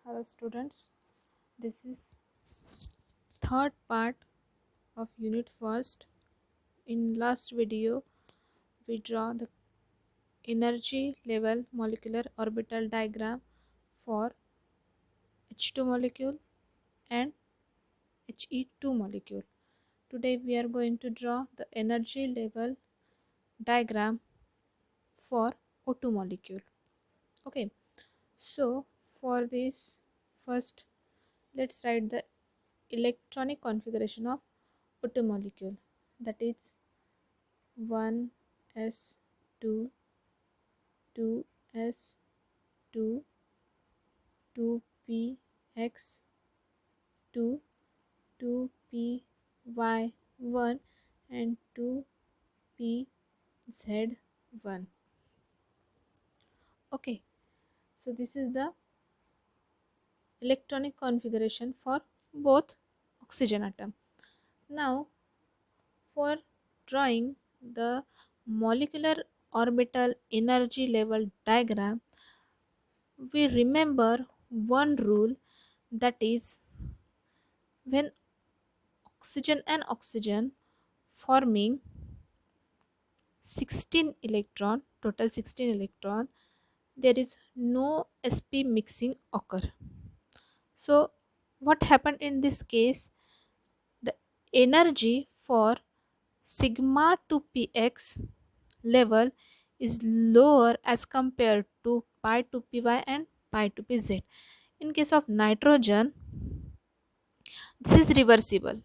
Hello students, this is third part of unit first. In last video we draw the energy level molecular orbital diagram for H2 molecule and He2 molecule. Today we are going to draw the energy level diagram for O2 molecule. Okay, so for this first let's write the electronic configuration of O2 molecule, that is 1s2 2s2 2px 2 2py1 and 2pz1. Okay, so this is the electronic configuration for both oxygen atom. Now for drawing the molecular orbital energy level diagram, we remember one rule, that is when oxygen and oxygen forming 16 electron, total 16 electron, there is no sp mixing occur. So what happened in this case, the energy for sigma to px level is lower as compared to pi to py and pi to pz. In case of nitrogen, this is reversible.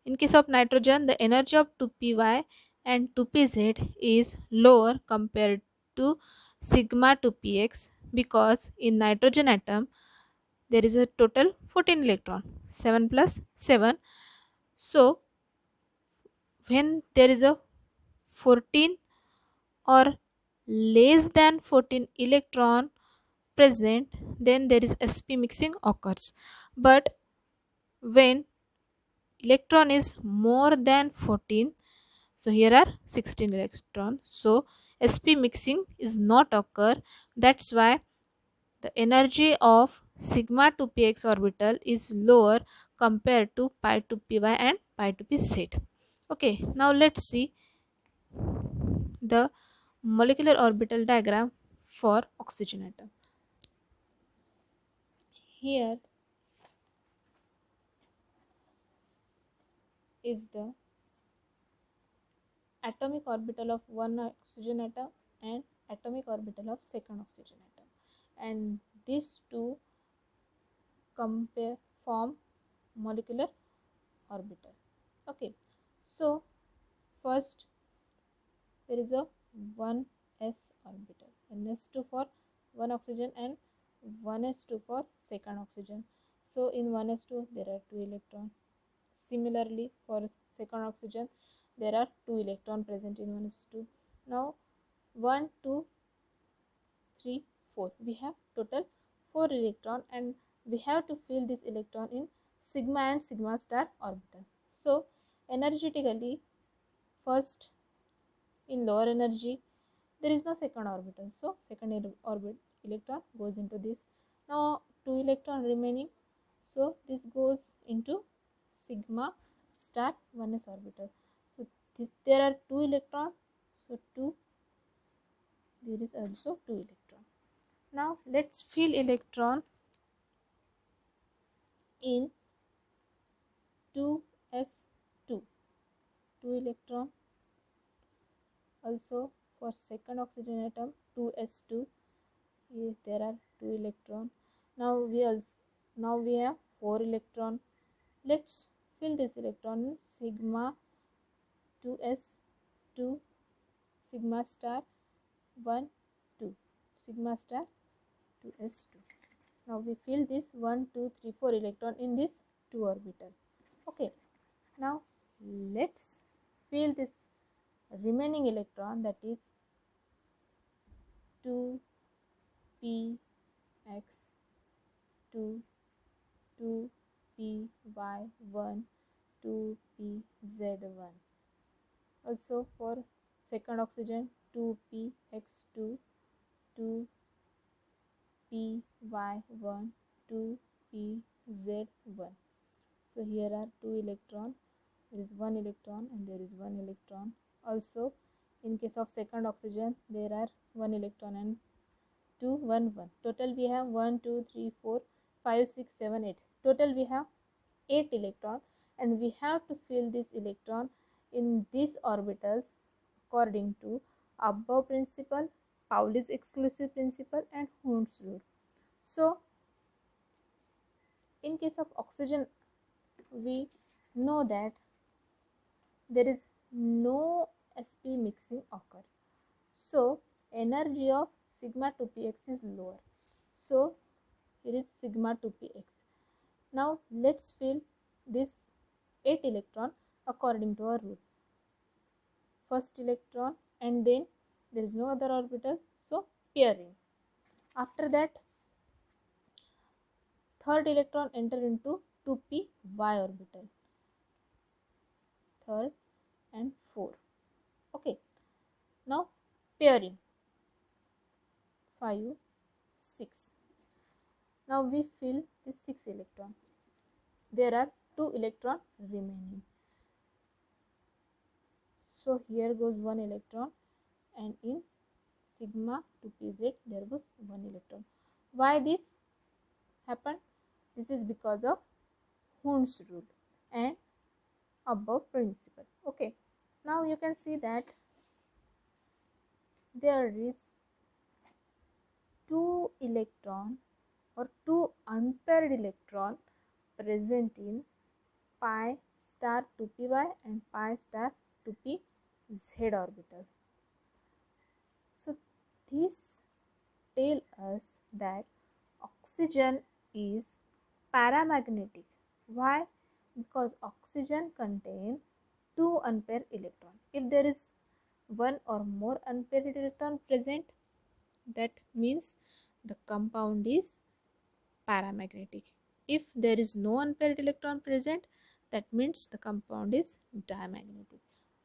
In case of nitrogen, the energy of 2py and 2pz is lower compared to sigma 2px, because in nitrogen atom there is a total 14 electron, 7 plus 7. So when there is a 14 or less than 14 electron present, then there is sp mixing occurs. But when electron is more than 14, so here are 16 electrons, so sp mixing is not occur. That's why the energy of sigma to px orbital is lower compared to pi to py and pi to pz. Okay, now let's see the molecular orbital diagram for oxygen atom. Here is the atomic orbital of one oxygen atom and atomic orbital of second oxygen atom, and these two form molecular orbital. Okay, so first there is a 1s orbital, ns2 for one oxygen and 1s2 for second oxygen. So in 1s2 there are 2 electrons. Similarly for second oxygen there are 2 electrons present in 1s2. Now 1 2 3 4, we have total 4 electron, and we have to fill this electron in sigma and sigma star orbital. So energetically, first in lower energy there is no second orbital, so second electron goes into this. Now 2 electron remaining, so this goes into sigma star 1s orbital. So there are 2 electrons, so 2, there is also 2 electron. Now let's fill electron in 2s2, 2 electron. Also for second oxygen atom 2s2, there are 2 electron. Now we have 4 electron. Let's fill this electron in sigma 2s2 sigma star 1 2 sigma star 2s2. Now we fill this 1 2 3 4 electron in this 2 orbital. Okay, now let's fill this remaining electron, that is 2px 2 2py1 2pz1. Also for second oxygen 2px2 2py1 2pz1. So here are 2 electron, there is 1 electron and there is 1 electron. Also in case of second oxygen there are 1 electron and 2 1 1. Total we have 1 2 3 4 5 6 7 8. Total we have 8 electron, and we have to fill this electron in these orbitals according to above principle, Pauli's exclusive principle and Hund's rule. So in case of oxygen we know that there is no sp mixing occur, so energy of sigma 2px is lower. So here is sigma 2px. Now let's fill this 8 electron according to our rule. First electron and then there is no other orbital, so pairing. After that third electron enter into 2p y orbital, third and 4. Okay, now pairing 5 6. Now we fill this 6 electron. There are 2 electron remaining. So here goes 1 electron, and in sigma 2pz there was 1 electron. Why this happened? This is because of Hund's rule and above principle. Okay, now you can see that there is 2 electron or 2 unpaired electron present in pi star 2py and pi star 2pz orbital. So this tell us that oxygen is paramagnetic. Why? Because oxygen contains 2 unpaired electrons. If there is one or more unpaired electron present, that means the compound is paramagnetic. If there is no unpaired electron present, that means the compound is diamagnetic.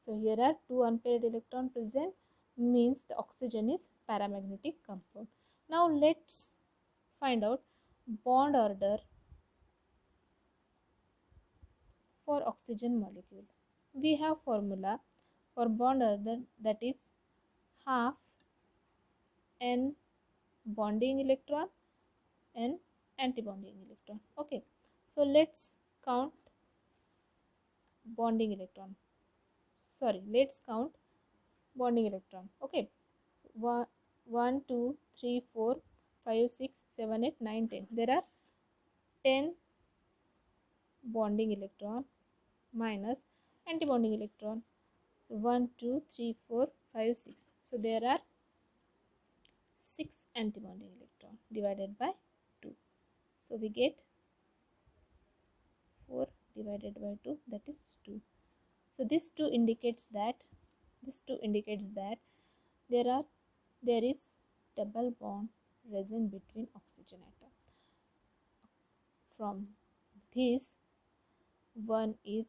So here are 2 unpaired electron present, means the oxygen is paramagnetic compound. Now let's find out bond order for oxygen molecule. We have formula for bond order, that is half n bonding electron and antibonding electron. Okay, so let's count bonding electron. Let's count bonding electron. Okay, so 1 2 3 4 5 6 7 8 9 10. There are 10 bonding electron minus antibonding electron 1 2 3 4 5 6. So there are 6 antibonding electron divided by 2. So we get 4 divided by 2, that is 2. So this 2 indicates that there is double bond present between oxygen atom. From this, one is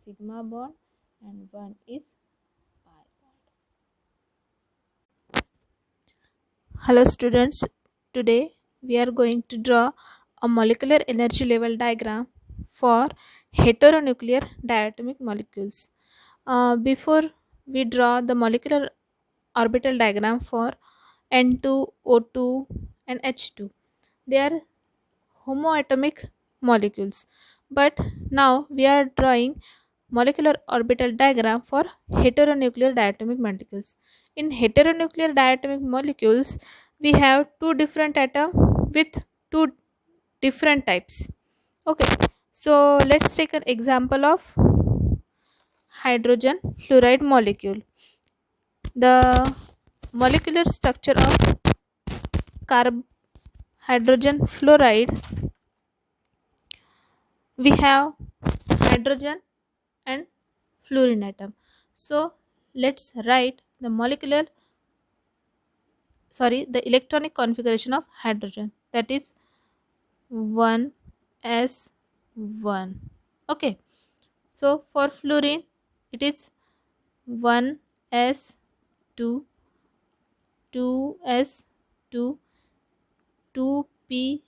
sigma bond and one is pi bond. Hello students, today we are going to draw a molecular energy level diagram for heteronuclear diatomic molecules. Before we draw the molecular orbital diagram for N2, O2 and H2, they are homoatomic molecules, but now we are drawing molecular orbital diagram for heteronuclear diatomic molecules. In heteronuclear diatomic molecules, we have 2 different atoms with 2 different types. Okay, so let's take an example of hydrogen fluoride molecule. The molecular structure of hydrogen fluoride, we have hydrogen and fluorine atom. So let's write the electronic configuration of hydrogen, that is 1s1. Okay, so for fluorine it is 1s2, 2s2, 2p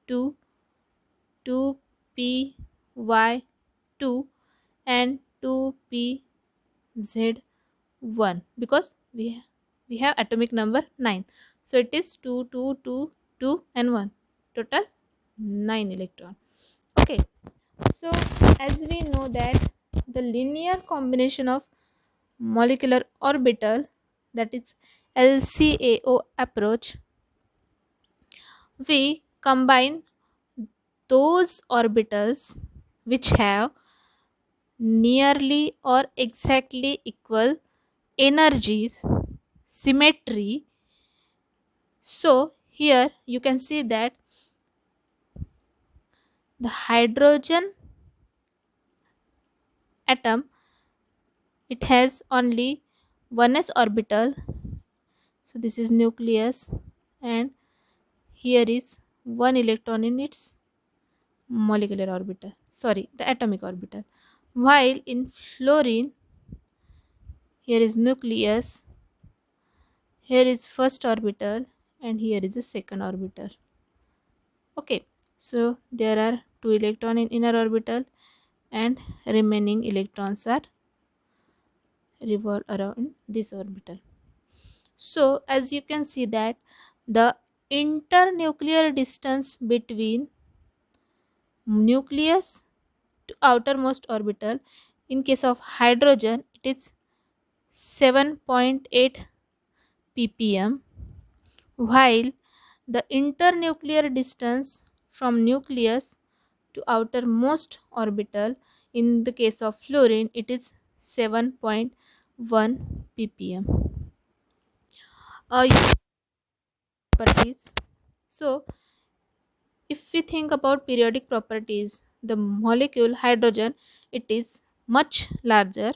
2 2py2 and 2pz1, because we have atomic number 9, so it is 2 2 2 2 and 1, total 9 electron. Okay, so as we know that the linear combination of molecular orbital, that is LCAO approach, we combine those orbitals which have nearly or exactly equal energies, symmetry. So here you can see that the hydrogen atom, it has only 1s orbital, so this is nucleus, and here is 1 electron in its molecular orbital, sorry, the atomic orbital. While in fluorine, here is nucleus, here is first orbital, and here is the second orbital. Okay, so there are 2 electrons in inner orbital and remaining electrons are revolve around this orbital. So as you can see that the internuclear distance between nucleus to outermost orbital, in case of hydrogen it is 7.8 ppm, while the internuclear distance from nucleus to outermost orbital, in the case of fluorine it is 7.1 ppm. Properties. So if we think about periodic properties, the molecule hydrogen, it is much larger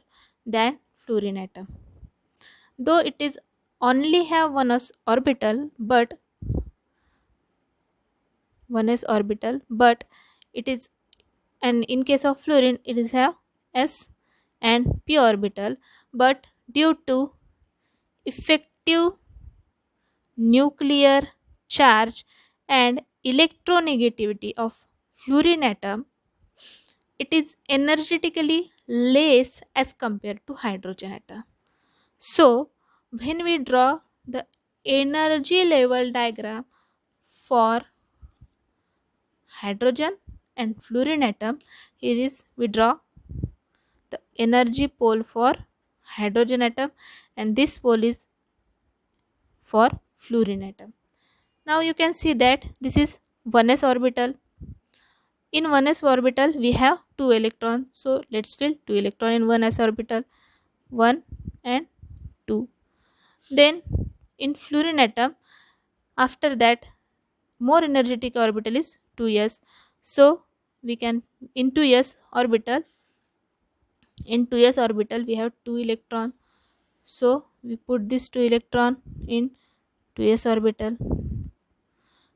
than fluorine atom, though it is only have 1s orbital, but 1s orbital, but it is, and in case of fluorine it is have s and p orbital, but due to effective nuclear charge and electronegativity of fluorine atom, it is energetically less as compared to hydrogen atom. So when we draw the energy level diagram for hydrogen and fluorine atom, here is we draw the energy pole for hydrogen atom and this pole is for fluorine atom. Now you can see that this is 1s orbital. In 1s orbital we have 2 electrons, so let's fill 2 electron in 1s orbital, 1 and 2. Then in fluorine atom, after that more energetic orbital is 2s, so we can in 2s orbital, we have 2 electron, so we put this 2 electron in 2s orbital.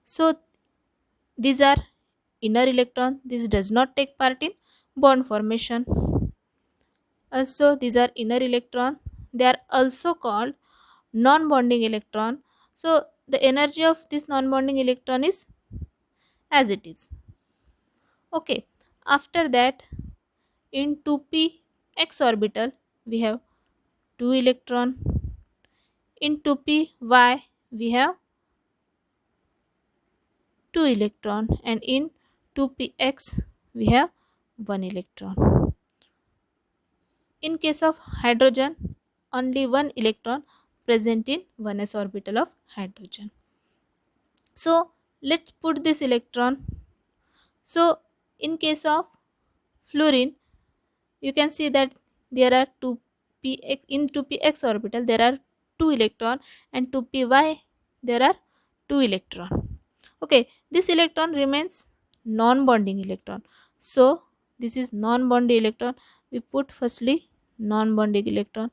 So these are inner electron, this does not take part in bond formation. Also these are inner electron, they are also called non-bonding electron, so the energy of this non-bonding electron is as it is. Okay, after that in 2p x orbital we have 2 electron, in 2py we have 2 electron, and in 2px we have 1 electron. In case of hydrogen, only 1 electron present in 1s orbital of hydrogen. So let's put this electron. So in case of fluorine, you can see that there are 2px, in 2px orbital there are 2 electron, and 2py there are 2 electron. Okay, this electron remains non-bonding electron, so this is non-bonding electron, we put firstly non-bonding electron,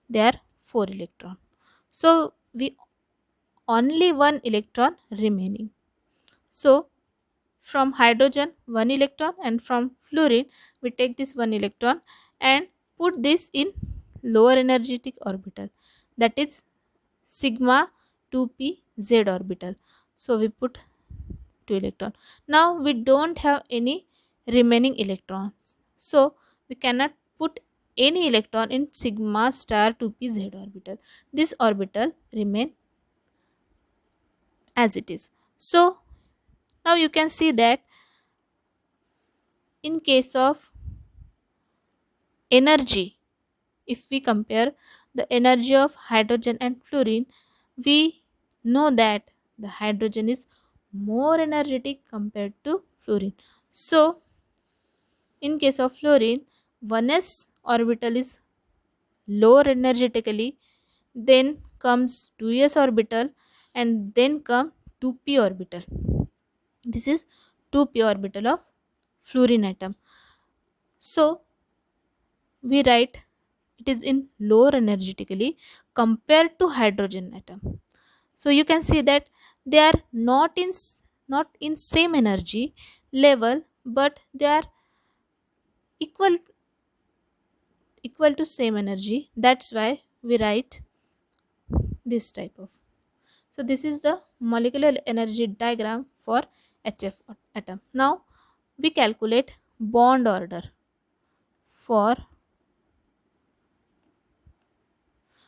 there are 4 electron, so we only 1 electron remaining. So from hydrogen 1 electron, and from fluorine we take this 1 electron and put this in lower energetic orbital, that is sigma 2pz orbital, so we put 2 electron. Now we don't have any remaining electrons, so we cannot put any electron in sigma star 2p z orbital. This orbital remain as it is. So now you can see that in case of energy, if we compare the energy of hydrogen and fluorine, we know that the hydrogen is more energetic compared to fluorine. So in case of fluorine, 1s orbital is lower energetically, then comes 2s orbital, and then come 2p orbital. This is 2p orbital of fluorine atom. So we write it is in lower energetically compared to hydrogen atom. So you can see that they are not in same energy level, but they are equal to same energy. That's why we write this type of. So this is the molecular energy diagram for HF atom. Now we calculate bond order for.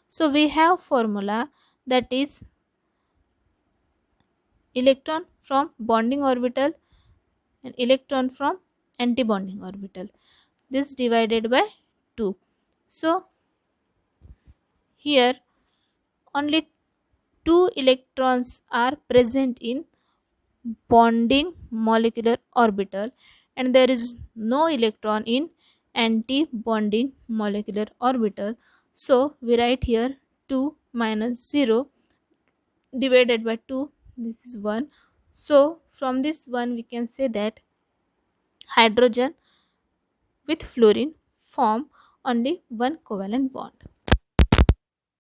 So we have formula, that is electron from bonding orbital and electron from antibonding orbital. This divided by 2. So here only 2 electrons are present in bonding molecular orbital, and there is no electron in anti-bonding molecular orbital. So we write here 2 minus 0 divided by 2, this is 1. So from this one we can say that hydrogen with fluorine form only one covalent bond.